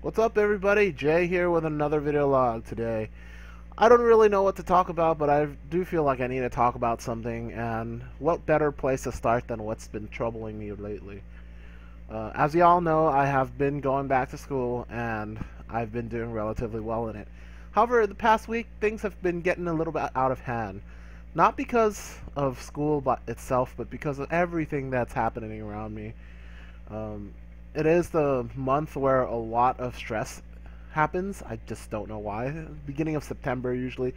What's up, everybody? Jay here with another video log today. I don't really know what to talk about, but I do feel like I need to talk about something, and what better place to start than what's been troubling me lately. As y'all know, I have been going back to school, and I've been doing relatively well in it. However, the past week, things have been getting a little bit out of hand. Not because of school itself, but because of everything that's happening around me. Um, it is the month where a lot of stress happens. I just don't know why. Beginning of September usually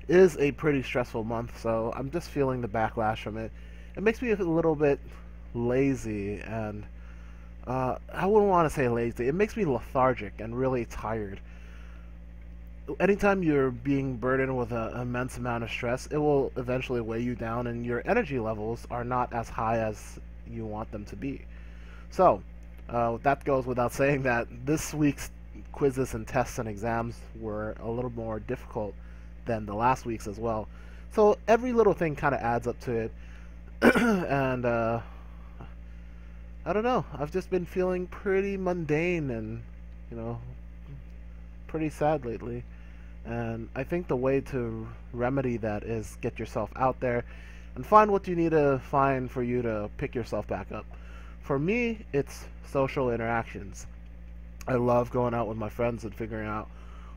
is a pretty stressful month, so I'm just feeling the backlash from it. It makes me a little bit lazy, and I wouldn't want to say lazy. It makes me lethargic and really tired. Anytime you're being burdened with an immense amount of stress, it will eventually weigh you down, and your energy levels are not as high as you want them to be. So, that goes without saying that this week's quizzes and tests and exams were a little more difficult than the last week's as well. So every little thing kind of adds up to it. And I don't know. I've just been feeling pretty mundane and, you know, pretty sad lately. And I think the way to remedy that is get yourself out there and find what you need to find for you to pick yourself back up. For me, it's social interactions. I love going out with my friends and figuring out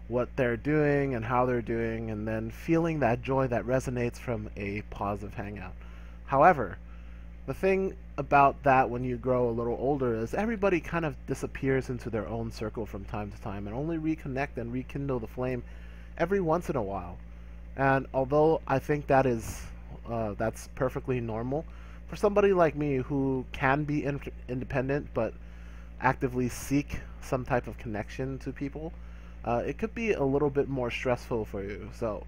what they're doing and how they're doing, and then feeling that joy that resonates from a positive hangout. However, the thing about that when you grow a little older is everybody kind of disappears into their own circle from time to time and only reconnect and rekindle the flame every once in a while. And although I think that's perfectly normal, for somebody like me who can be independent but actively seek some type of connection to people, it could be a little bit more stressful for you. So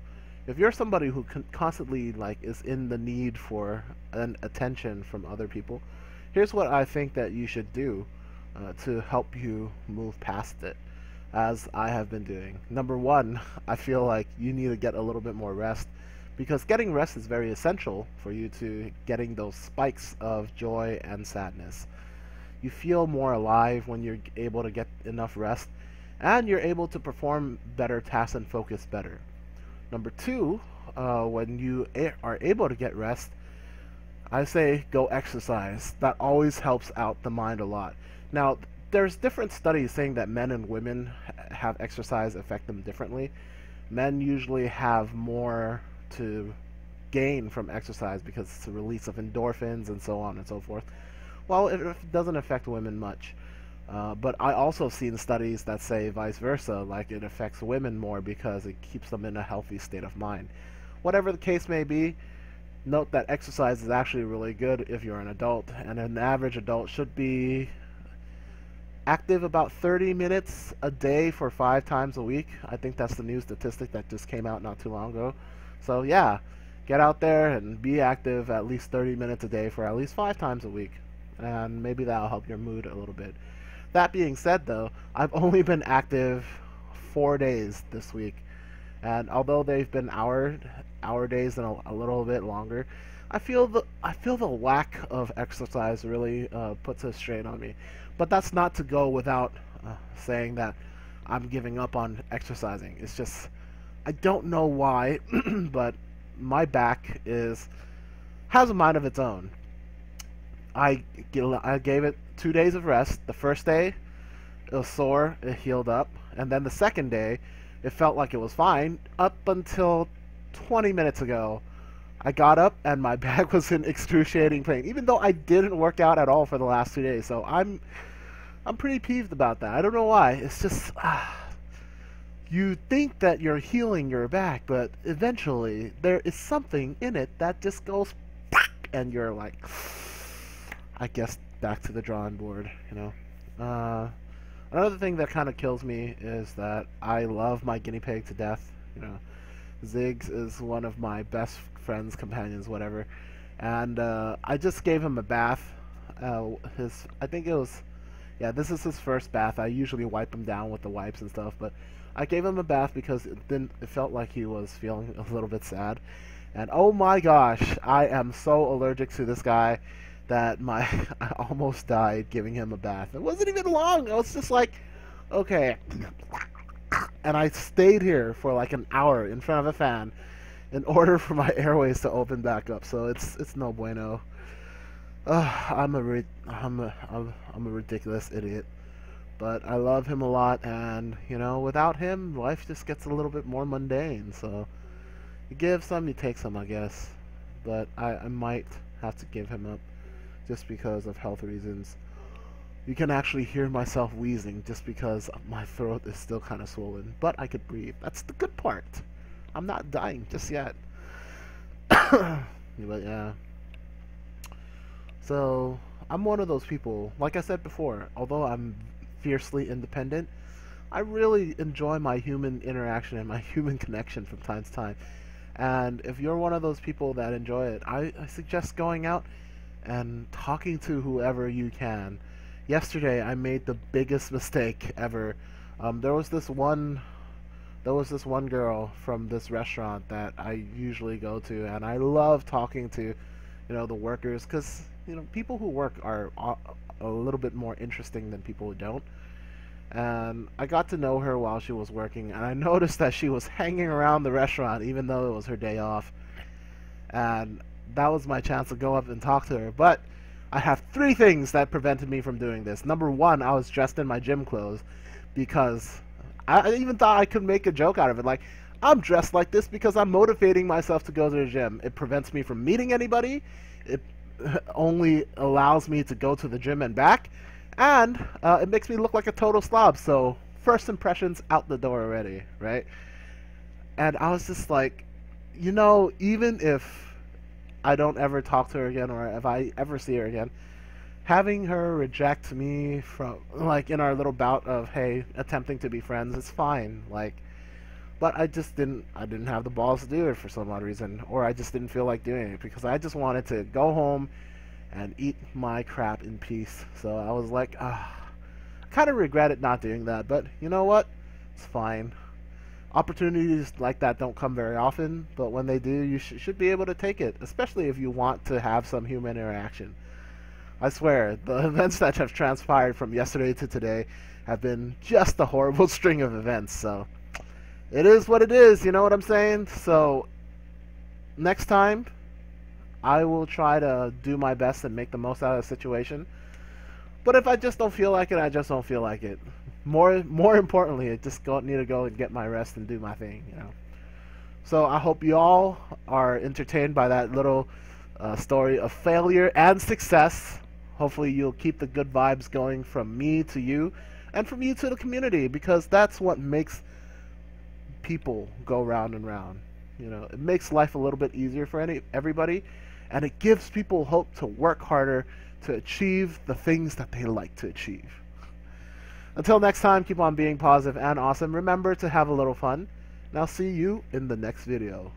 if you're somebody who constantly is in the need for an attention from other people, here's what I think that you should do to help you move past it, as I have been doing. Number one, I feel like you need to get a little bit more rest, because getting rest is very essential for you to getting those spikes of joy and sadness. You feel more alive when you're able to get enough rest, and you're able to perform better tasks and focus better. Number two, when you are able to get rest, I say go exercise. That always helps out the mind a lot. Now, there's different studies saying that men and women have exercise affect them differently. Men usually have more to gain from exercise because it's a release of endorphins and so on and so forth. Well, it doesn't affect women much. But I also seen studies that say vice versa, like it affects women more because it keeps them in a healthy state of mind. Whatever the case may be, note that exercise is actually really good if you're an adult, and an average adult should be active about 30 minutes a day for 5 times a week. I think that's the new statistic that just came out not too long ago. So yeah, get out there and be active at least 30 minutes a day for at least 5 times a week, and maybe that'll help your mood a little bit. That being said, though, I've only been active 4 days this week, and although they've been hour days and a little bit longer, I feel the lack of exercise really puts a strain on me. But that's not to go without saying that I'm giving up on exercising. It's just I don't know why, but my back has a mind of its own. I gave it 2 days of rest. The first day, it was sore, it healed up, and then the second day, it felt like it was fine up until 20 minutes ago. I got up and my back was in excruciating pain, even though I didn't work out at all for the last 2 days. So I'm pretty peeved about that. I don't know why. It's just you think that you're healing your back, but eventually there is something in it that just goes and you're like, I guess back to the drawing board, you know. Another thing that kind of kills me is that I love my guinea pig to death. You know, Ziggs is one of my best friends, companions, whatever. And I just gave him a bath. I think it was, yeah, this is his first bath. I usually wipe him down with the wipes and stuff, but I gave him a bath because it felt like he was feeling a little bit sad. And oh my gosh, I am so allergic to this guy that I almost died giving him a bath. It wasn't even long. I was just like, Okay. And I stayed here for like an hour in front of a fan in order for my airways to open back up. So it's no bueno. I'm a ridiculous idiot. But I love him a lot, and you know, without him, life just gets a little bit more mundane. So you give some, you take some, I guess. But I might have to give him up just because of health reasons. You can actually hear myself wheezing just because my throat is still kind of swollen, but I could breathe. That's the good part. I'm not dying just yet. But yeah. So I'm one of those people, like I said before, although I'm fiercely independent, I really enjoy my human interaction and my human connection from time to time. And if you're one of those people that enjoy it, I suggest going out and talking to whoever you can. Yesterday, I made the biggest mistake ever. There was this one girl from this restaurant that I usually go to, and I love talking to, you know, the workers, because you know, people who work are a little bit more interesting than people who don't. And I got to know her while she was working, and I noticed that she was hanging around the restaurant even though it was her day off. And that was my chance to go up and talk to her. But I have 3 things that prevented me from doing this. Number 1, I was dressed in my gym clothes because I even thought I could make a joke out of it. Like, I'm dressed like this because I'm motivating myself to go to the gym. It prevents me from meeting anybody. It only allows me to go to the gym and back. And it makes me look like a total slob. So first impressions out the door already, right? And I was just like, you know, even if I don't ever talk to her again, or if I ever see her again, having her reject me from, like, in our little bout of, hey, attempting to be friends, is fine. Like, but I didn't have the balls to do it for some odd reason, or I just didn't feel like doing it because I just wanted to go home and eat my crap in peace. So I was like, I kind of regretted not doing that, but you know what? It's fine. Opportunities like that don't come very often, but when they do, you should be able to take it, especially if you want to have some human interaction. I swear, the events that have transpired from yesterday to today have been just a horrible string of events, so it is what it is, you know what I'm saying? So next time, I will try to do my best and make the most out of the situation. But if I just don't feel like it, I just don't feel like it. More importantly, I just need to go and get my rest and do my thing, you know. So I hope you all are entertained by that little story of failure and success. Hopefully you'll keep the good vibes going from me to you, and from you to the community, because that's what makes people go round and round. You know, it makes life a little bit easier for everybody, and it gives people hope to work harder to achieve the things that they like to achieve. Until next time, keep on being positive and awesome. Remember to have a little fun, and I'll see you in the next video.